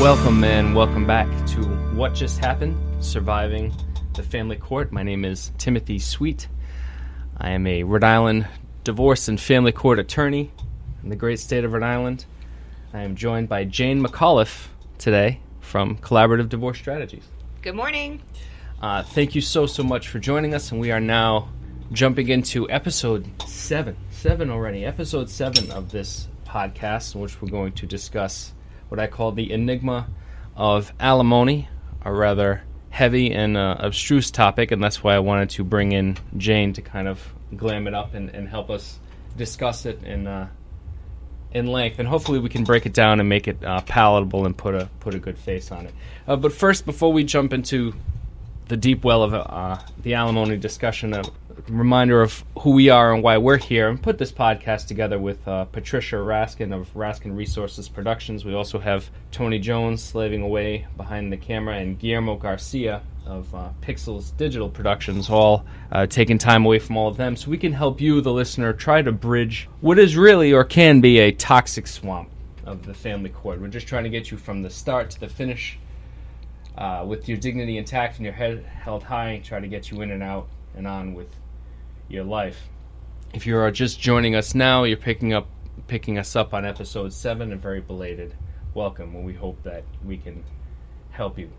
Welcome and welcome back to What Just Happened, Surviving the Family Court. My name is Timothy Sweet. I am a Rhode Island divorce and family court attorney in the great state of Rhode Island. I am joined by Jane McAuliffe today from Collaborative Divorce Strategies. Good morning. Thank you so much for joining us, and we are now jumping into episode 7 of this podcast, in which we're going to discuss what I call the Enigma of Alimony, a rather heavy and abstruse topic, and that's why I wanted to bring in Jane to kind of glam it up and help us discuss it in length, and hopefully we can break it down and make it palatable and put a good face on it. But first, before we jump into the deep well of the alimony discussion, a reminder of who we are and why we're here, and put this podcast together with Patricia Raskin of Raskin Resources Productions. We also have Tony Jones slaving away behind the camera, and Guillermo Garcia of Pixels Digital Productions, all taking time away from all of them, so we can help you, the listener, try to bridge what is really or can be a toxic swamp of the family court. We're just trying to get you from the start to the finish with your dignity intact and your head held high, try to get you in and out and on with your life. If you are just joining us now, you're picking us up on episode 7, a very belated welcome, and we hope that we can help you.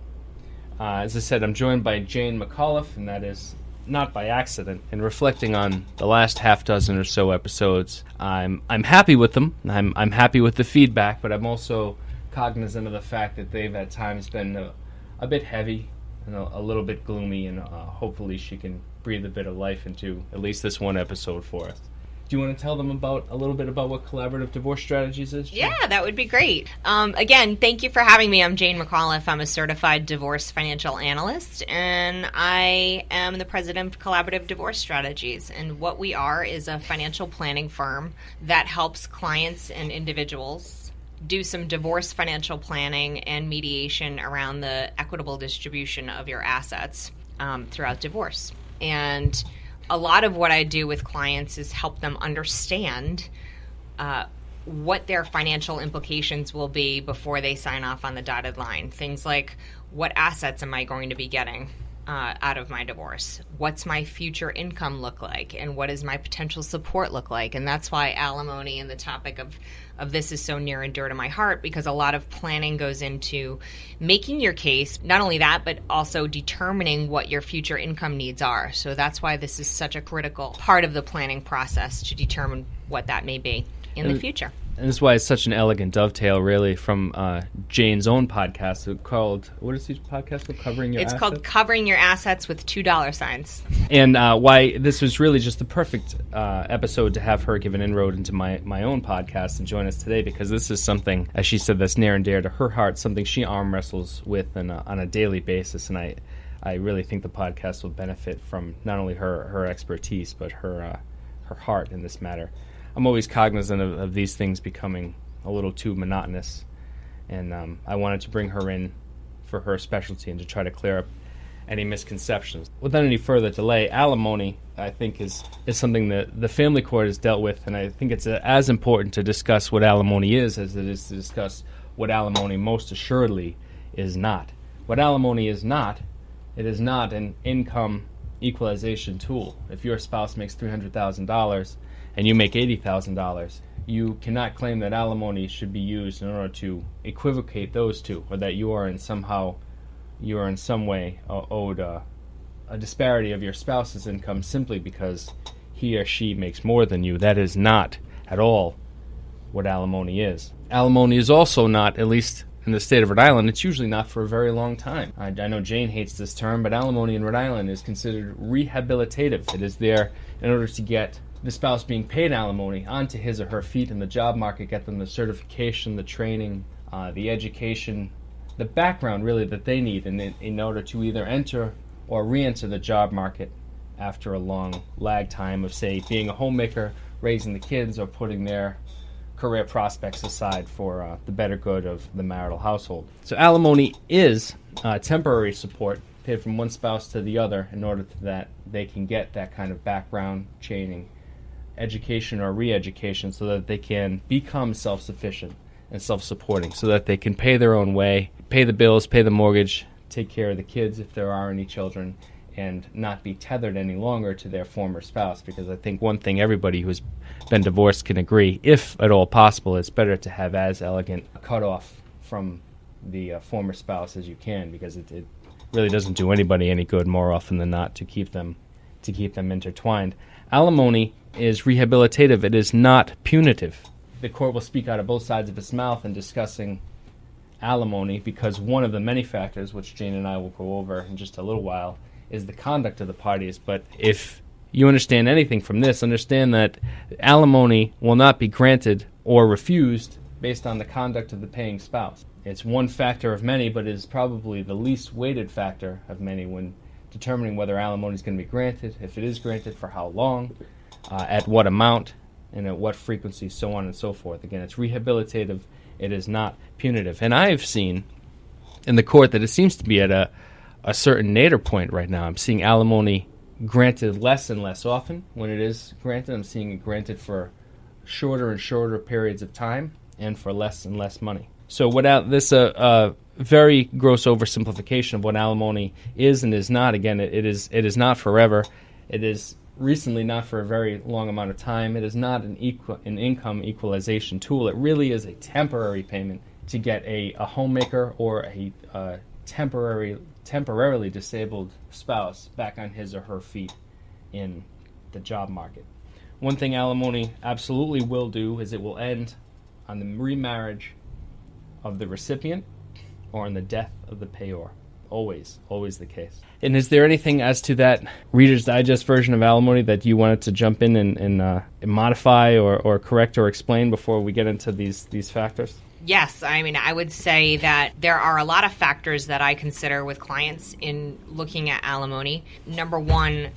As I said, I'm joined by Jane McAuliffe, and that is not by accident. In reflecting on the last half dozen or so episodes, I'm happy with them. I'm happy with the feedback, but I'm also cognizant of the fact that they've at times been a bit heavy and a little bit gloomy, and hopefully she can breathe a bit of life into at least this one episode for us. Do you want to tell them a little bit about what Collaborative Divorce Strategies is, Jane? Yeah, that would be great. Again, thank you for having me. I'm Jane McAuliffe. I'm a certified divorce financial analyst, and I am the president of Collaborative Divorce Strategies. And what we are is a financial planning firm that helps clients and individuals do some divorce financial planning and mediation around the equitable distribution of your assets throughout divorce. And a lot of what I do with clients is help them understand what their financial implications will be before they sign off on the dotted line. Things like, what assets am I going to be getting out of my divorce? What's my future income look like? And what does my potential support look like? And that's why alimony and the topic of this is so near and dear to my heart, because a lot of planning goes into making your case. Not only that, but also determining what your future income needs are. So that's why this is such a critical part of the planning process, to determine what that may be in the future. And that's why it's such an elegant dovetail, really, from Jane's own podcast called, what is the podcast called? Covering Your Assets? It's called Covering Your Assets with $2. And why this was really just the perfect episode to have her give an inroad into my own podcast and join us today, because this is something, as she said, that's near and dear to her heart, something she arm wrestles with on a daily basis. And I really think the podcast will benefit from not only her expertise, but her heart in this matter. I'm always cognizant of these things becoming a little too monotonous, and I wanted to bring her in for her specialty and to try to clear up any misconceptions. Without any further delay, alimony, I think, is something that the family court has dealt with, and I think it's as important to discuss what alimony is as it is to discuss what alimony most assuredly is not. What alimony is not, it is not an income equalization tool. If your spouse makes $300,000 and you make $80,000, you cannot claim that alimony should be used in order to equivocate those two, or that you are in some way owed a disparity of your spouse's income simply because he or she makes more than you. That is not at all what alimony is. Alimony is also not, at least in the state of Rhode Island, it's usually not for a very long time. I know Jane hates this term, but alimony in Rhode Island is considered rehabilitative. It is there in order to get the spouse being paid alimony onto his or her feet in the job market, get them the certification, the training, the education, the background really that they need in order to either enter or re-enter the job market after a long lag time of, say, being a homemaker, raising the kids, or putting their career prospects aside for the better good of the marital household. So alimony is temporary support paid from one spouse to the other in order that they can get that kind of background, training, education, or re-education so that they can become self-sufficient and self-supporting so that they can pay their own way, pay the bills, pay the mortgage, take care of the kids if there are any children, and not be tethered any longer to their former spouse. Because I think one thing everybody who's been divorced can agree, if at all possible, it's better to have as elegant a cutoff from the former spouse as you can, because it really doesn't do anybody any good more often than not to keep them intertwined. Alimony is rehabilitative. It is not punitive. The court will speak out of both sides of its mouth in discussing alimony, because one of the many factors, which Jane and I will go over in just a little while, is the conduct of the parties. But if you understand anything from this, understand that alimony will not be granted or refused based on the conduct of the paying spouse. It's one factor of many, but it is probably the least weighted factor of many when determining whether alimony is going to be granted, if it is granted, for how long, at what amount, and at what frequency, so on and so forth. Again, it's rehabilitative. It is not punitive. And I've seen in the court that it seems to be at a certain nadir point right now. I'm seeing alimony granted less and less often. When it is granted, I'm seeing it granted for shorter and shorter periods of time and for less and less money. So without this very gross oversimplification of what alimony is and is not, again, it is not forever. It is recently not for a very long amount of time. It is not an income equalization tool. It really is a temporary payment to get a homemaker or a temporarily disabled spouse back on his or her feet in the job market. One thing alimony absolutely will do is it will end on the remarriage of the recipient or on the death of the payor. Always the case. And is there anything as to that Reader's Digest version of alimony that you wanted to jump in and modify or correct or explain before we get into these factors? Yes, I mean, I would say that there are a lot of factors that I consider with clients in looking at alimony. Number one,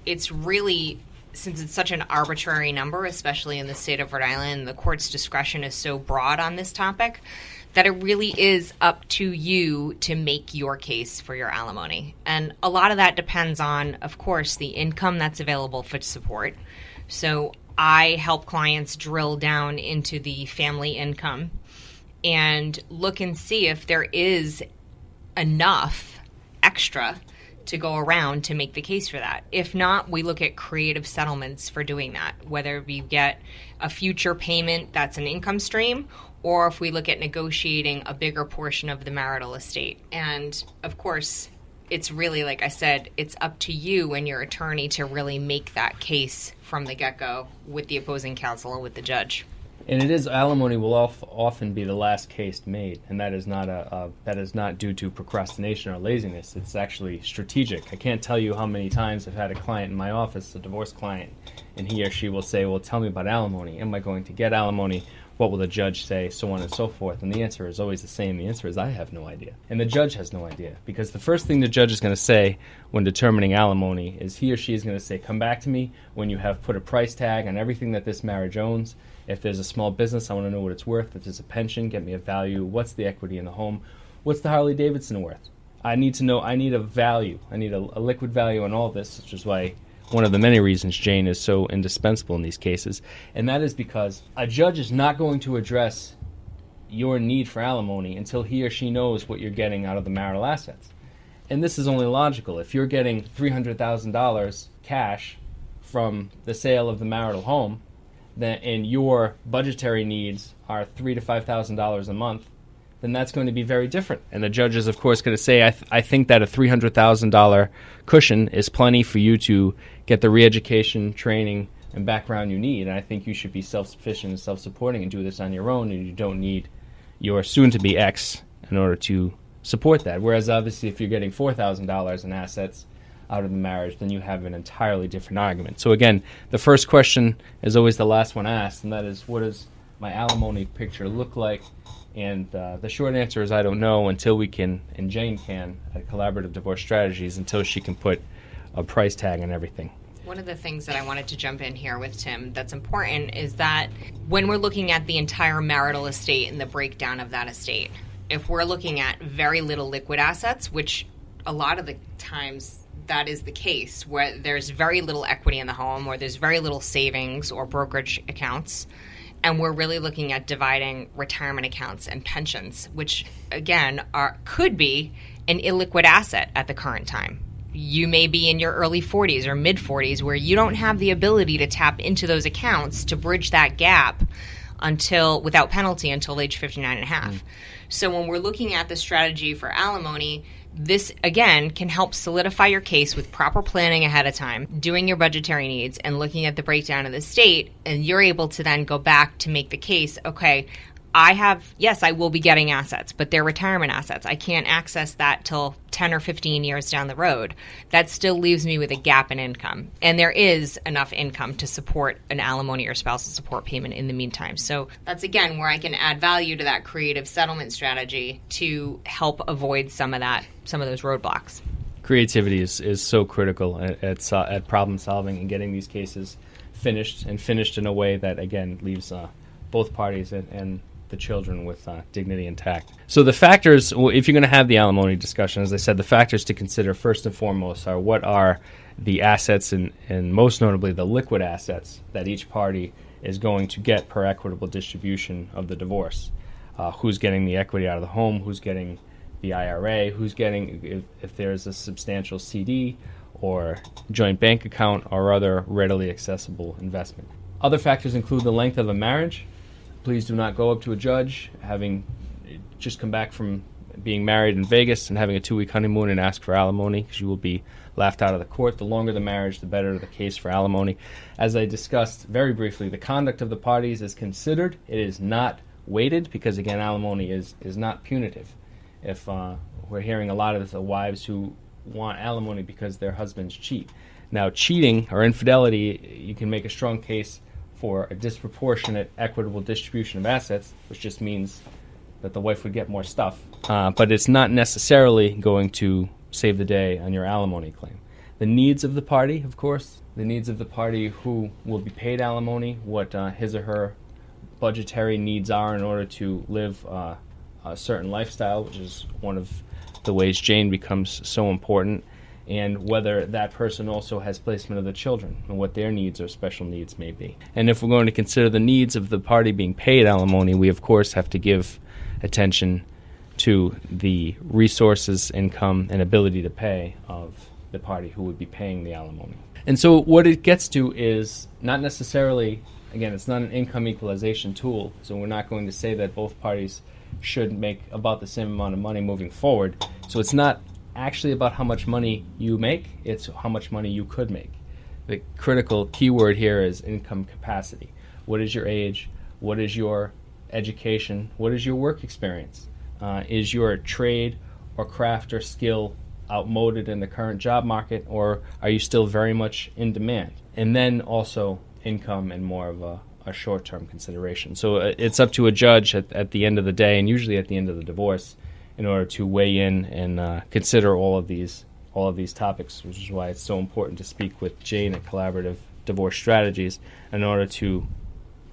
it's really, since it's such an arbitrary number, especially in the state of Rhode Island, the court's discretion is so broad on this topic that it really is up to you to make your case for your alimony. And a lot of that depends on, of course, the income that's available for support. So I help clients drill down into the family income and look and see if there is enough extra to go around to make the case for that. If not, we look at creative settlements for doing that, whether we get a future payment that's an income stream, or if we look at negotiating a bigger portion of the marital estate. And of course, it's really, like I said, it's up to you and your attorney to really make that case from the get-go with the opposing counsel and with the judge. And it is, alimony will often be the last case made, and that is not due to procrastination or laziness. It's actually strategic. I can't tell you how many times I've had a client in my office, a divorce client, and he or she will say, well, tell me about alimony. Am I going to get alimony? What will the judge say? So on and so forth. And the answer is always the same. The answer is, I have no idea. And the judge has no idea, because the first thing the judge is going to say when determining alimony is he or she is going to say, come back to me when you have put a price tag on everything that this marriage owns. If there's a small business, I want to know what it's worth. If there's a pension, get me a value. What's the equity in the home? What's the Harley Davidson worth? I need to know. I need a value. I need a liquid value on all this, which is why one of the many reasons Jane is so indispensable in these cases. And that is because a judge is not going to address your need for alimony until he or she knows what you're getting out of the marital assets. And this is only logical. If you're getting $300,000 cash from the sale of the marital home, and your budgetary needs are $3,000 to $5,000 a month, then that's going to be very different. And the judge is, of course, going to say, I think that a $300,000 cushion is plenty for you to get the re-education, training, and background you need. And I think you should be self-sufficient and self-supporting and do this on your own, and you don't need your soon-to-be ex in order to support that. Whereas, obviously, if you're getting $4,000 in assets out of the marriage, then you have an entirely different argument. So again, the first question is always the last one asked, and that is, what does my alimony picture look like? And the short answer is, I don't know, until we can, and Jane can, at Collaborative Divorce Strategies, until she can put a price tag on everything. One of the things that I wanted to jump in here with, Tim, that's important is that when we're looking at the entire marital estate and the breakdown of that estate, if we're looking at very little liquid assets, which a lot of the times that is the case, where there's very little equity in the home, or there's very little savings or brokerage accounts, And we're really looking at dividing retirement accounts and pensions, which, again, could be an illiquid asset at the current time. You may be in your early 40s or mid 40s where you don't have the ability to tap into those accounts to bridge that gap without penalty until age 59 and a half. So when we're looking at the strategy for alimony, this, again, can help solidify your case with proper planning ahead of time, doing your budgetary needs and looking at the breakdown of the estate, and you're able to then go back to make the case, okay, I will be getting assets, but they're retirement assets. I can't access that till 10 or 15 years down the road. That still leaves me with a gap in income. And there is enough income to support an alimony or spousal support payment in the meantime. So that's, again, where I can add value to that creative settlement strategy to help avoid some of those roadblocks. Creativity is so critical at problem solving and getting these cases finished in a way that, again, leaves both parties and the children with dignity intact. So the factors, if you're going to have the alimony discussion, as I said, the factors to consider first and foremost are what are the assets and most notably the liquid assets that each party is going to get per equitable distribution of the divorce. Who's getting the equity out of the home, who's getting the IRA, who's getting, if there's a substantial CD or joint bank account or other readily accessible investment. Other factors include the length of a marriage. Please do not go up to a judge having just come back from being married in Vegas and having a 2-week honeymoon and ask for alimony, because you will be laughed out of the court. The longer the marriage, the better the case for alimony. As I discussed very briefly, the conduct of the parties is considered. It is not weighted because, again, alimony is not punitive. If we're hearing a lot of the wives who want alimony because their husbands cheat. Now, cheating or infidelity, you can make a strong case for a disproportionate equitable distribution of assets, which just means that the wife would get more stuff. But it's not necessarily going to save the day on your alimony claim. The needs of the party, of course, the needs of the party who will be paid alimony, what his or her budgetary needs are in order to live a certain lifestyle, which is one of the ways Jane becomes so important, and whether that person also has placement of the children and what their needs or special needs may be. And if we're going to consider the needs of the party being paid alimony, we of course have to give attention to the resources, income, and ability to pay of the party who would be paying the alimony. And so what it gets to is not necessarily, again, it's not an income equalization tool, so we're not going to say that both parties should make about the same amount of money moving forward. So it's not actually about how much money you make, it's how much money you could make. The critical keyword here is income capacity. What is your age? What is your education? What is your work experience? Is your trade or craft or skill outmoded in the current job market, or are you still very much in demand? And then also income and more of a short-term consideration. So it's up to a judge at the end of the day, and usually at the end of the divorce, in order to weigh in and consider all of these topics, which is why it's so important to speak with Jane at Collaborative Divorce Strategies in order to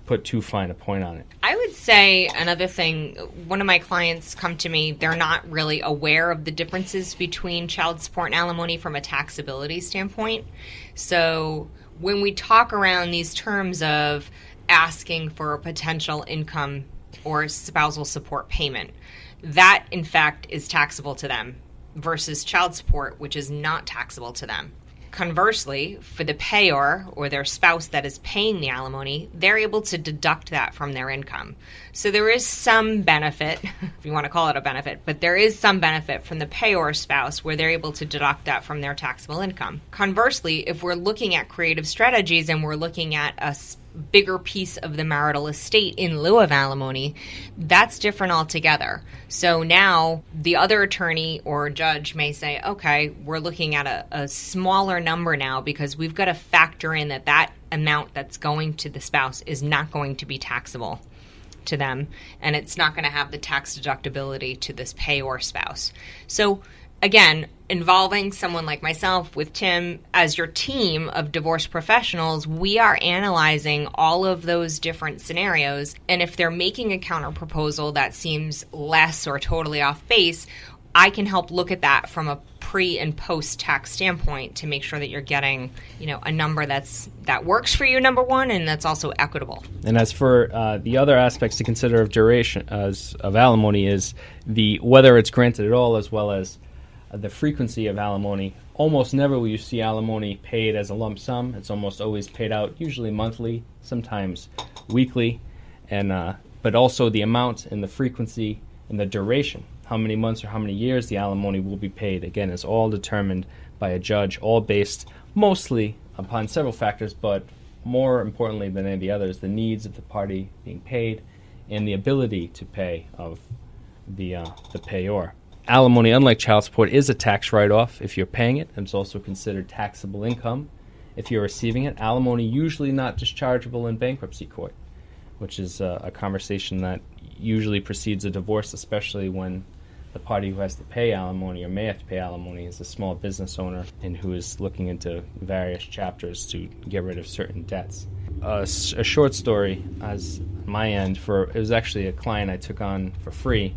put too fine a point on it. I would say another thing, one of my clients come to me, they're not really aware of the differences between child support and alimony from a taxability standpoint. So when we talk around these terms of asking for a potential income or spousal support payment, that, in fact, is taxable to them versus child support, which is not taxable to them. Conversely, for the payor or their spouse that is paying the alimony, they're able to deduct that from their income. So there is some benefit, if you want to call it a benefit, but there is some benefit from the payor spouse where they're able to deduct that from their taxable income. Conversely, if we're looking at creative strategies and we're looking at a bigger piece of the marital estate in lieu of alimony, that's different altogether. So now the other attorney or judge may say, okay, we're looking at a smaller number now because we've got to factor in that amount that's going to the spouse is not going to be taxable to them, and it's not going to have the tax deductibility to this payor spouse. So again, involving someone like myself with Tim as your team of divorce professionals, we are analyzing all of those different scenarios. And if they're making a counter proposal that seems less or totally off base, I can help look at that from a pre and post tax standpoint to make sure that you're getting, a number that works for you, number one, and that's also equitable. And as for the other aspects to consider of duration of alimony is whether it's granted at all, as well as the frequency of alimony. Almost never will you see alimony paid as a lump sum. It's almost always paid out, usually monthly, sometimes weekly, and but also the amount and the frequency and the duration. How many months or how many years the alimony will be paid, again, is all determined by a judge, all based mostly upon several factors, but more importantly than any of the others, the needs of the party being paid and the ability to pay of the payor. Alimony, unlike child support, is a tax write-off if you're paying it, and it's also considered taxable income if you're receiving it. Alimony usually not dischargeable in bankruptcy court, which is a conversation that usually precedes a divorce, especially when the party who has to pay alimony or may have to pay alimony is a small business owner and who is looking into various chapters to get rid of certain debts. A short story as my end it was actually a client I took on for free,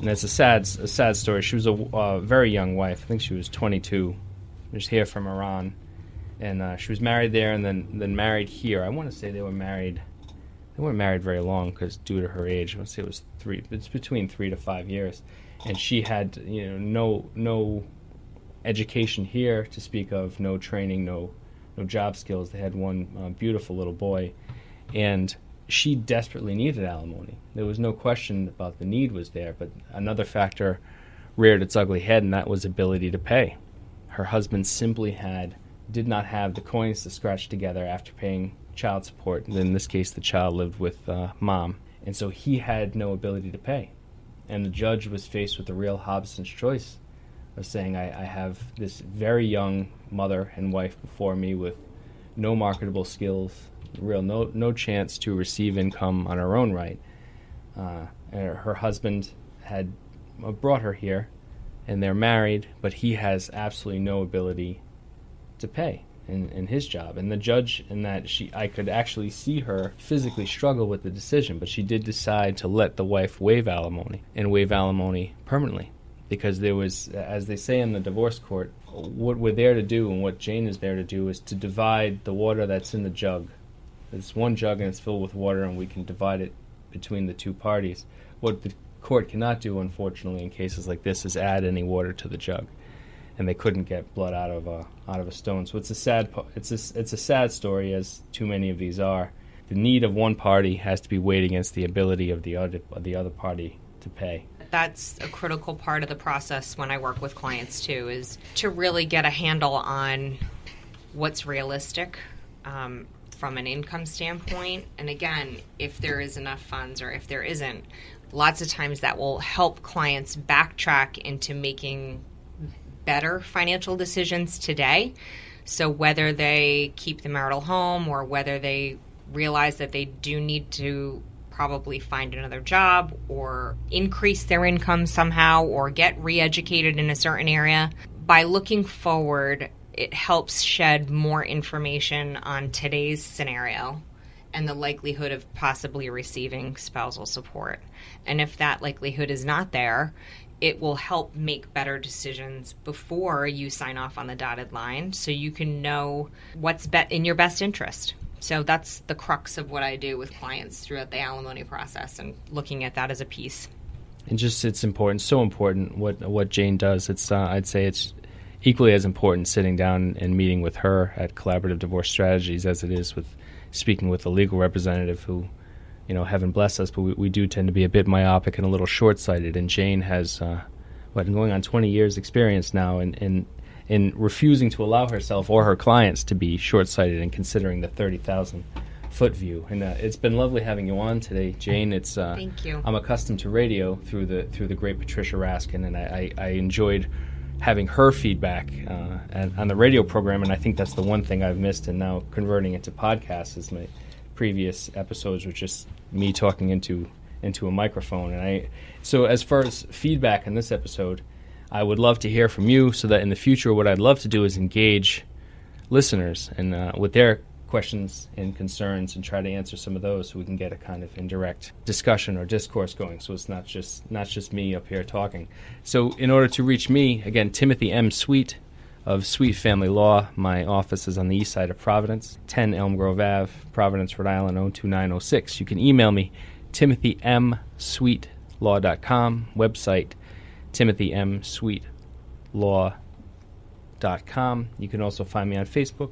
and it's a sad story. She was a very young wife. I think she was 22. Just here from Iran, and she was married there and then married here. I want to say they weren't married very long because due to her age, I want to say it's between 3 to 5 years. And she had no education here to speak of, no training, no job skills. They had one beautiful little boy, and she desperately needed alimony. There was no question about the need was there, but another factor reared its ugly head, and that was ability to pay. Her husband simply did not have the coins to scratch together after paying child support. In this case, the child lived with mom, and so he had no ability to pay. And the judge was faced with the real Hobson's choice of saying, I have this very young mother and wife before me with no marketable skills, no chance to receive income on her own right. And her husband had brought her here, and they're married, but he has absolutely no ability to pay in his job. And the judge, in that I could actually see her physically struggle with the decision, but she did decide to let the wife waive alimony, and waive alimony permanently, because there was, as they say in the divorce court, what we're there to do and what Jane is there to do is to divide the water that's in the jug. It's one jug and it's filled with water, and we can divide it between the two parties. What the court cannot do, unfortunately, in cases like this, is add any water to the jug. And they couldn't get blood out of a stone. So it's a sad story, as too many of these are. The need of one party has to be weighed against the ability of the other party to pay. That's a critical part of the process when I work with clients too, is to really get a handle on what's realistic from an income standpoint. And again, if there is enough funds or if there isn't, lots of times that will help clients backtrack into making better financial decisions today. So whether they keep the marital home or whether they realize that they do need to probably find another job or increase their income somehow or get re-educated in a certain area, by looking forward, it helps shed more information on today's scenario and the likelihood of possibly receiving spousal support. And if that likelihood is not there, it will help make better decisions before you sign off on the dotted line, so you can know what's in your best interest. So that's the crux of what I do with clients throughout the alimony process, and looking at that as a piece. And just, it's important, so important what Jane does. It's I'd say it's equally as important sitting down and meeting with her at Collaborative Divorce Strategies as it is with speaking with a legal representative who, heaven bless us, but we do tend to be a bit myopic and a little short-sighted. And Jane has, been going on 20 years experience now in refusing to allow herself or her clients to be short-sighted and considering the 30,000-foot view. And it's been lovely having you on today, Jane. It's Thank you. I'm accustomed to radio through the great Patricia Raskin, and I enjoyed having her feedback on the radio program, and I think that's the one thing I've missed, and now converting it to podcasts is my previous episodes were just me talking into a microphone. And so as far as feedback in this episode, I would love to hear from you, so that in the future what I'd love to do is engage listeners and with their questions and concerns and try to answer some of those so we can get a kind of indirect discussion or discourse going, so it's not just me up here talking. So in order to reach me, again, Timothy M. Sweet of Sweet Family Law. My office is on the east side of Providence, 10 Elm Grove Ave, Providence, Rhode Island, 02906. You can email me, timothymsweetlaw.com, website timothymsweetlaw.com. You can also find me on Facebook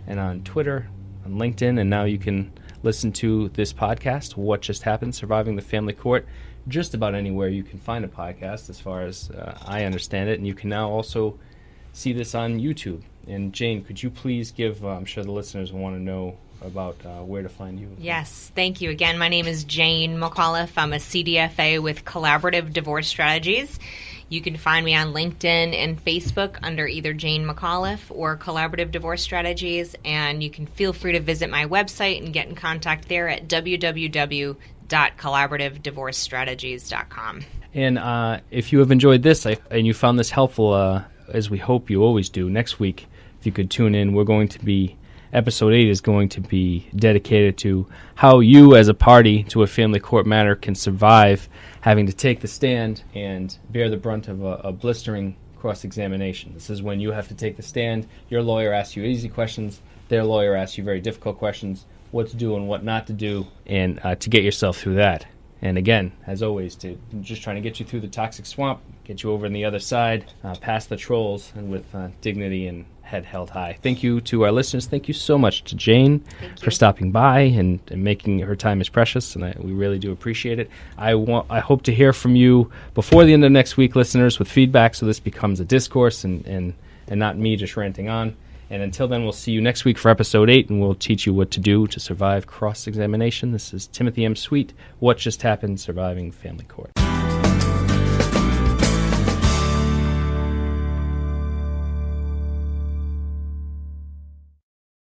and on Twitter, on LinkedIn, and now you can listen to this podcast, What Just Happened, Surviving the Family Court, just about anywhere you can find a podcast as far as I understand it. And you can now also see this on YouTube. And Jane, could you please give, I'm sure the listeners want to know about where to find you. Yes, thank you. Again, my name is Jane McAuliffe. I'm a CDFA with Collaborative Divorce Strategies. You can find me on LinkedIn and Facebook under either Jane McAuliffe or Collaborative Divorce Strategies, and you can feel free to visit my website and get in contact there at www.collaborativedivorcestrategies.com. And if you have enjoyed this and you found this helpful, as we hope you always do, next week, if you could tune in, Episode 8 is going to be dedicated to how you as a party to a family court matter can survive having to take the stand and bear the brunt of a blistering cross-examination. This is when you have to take the stand. Your lawyer asks you easy questions. Their lawyer asks you very difficult questions, what to do and what not to do, and to get yourself through that. And again, as always, to just trying to get you through the toxic swamp, get you over on the other side, past the trolls, and with dignity and head held high. Thank you to our listeners. Thank you so much to Jane for stopping by and making her time is precious, and we really do appreciate it. I hope to hear from you before the end of next week, listeners, with feedback, so this becomes a discourse and not me just ranting on. And until then, we'll see you next week for Episode 8, and we'll teach you what to do to survive cross-examination. This is Timothy M. Sweet, What Just Happened, Surviving Family Court.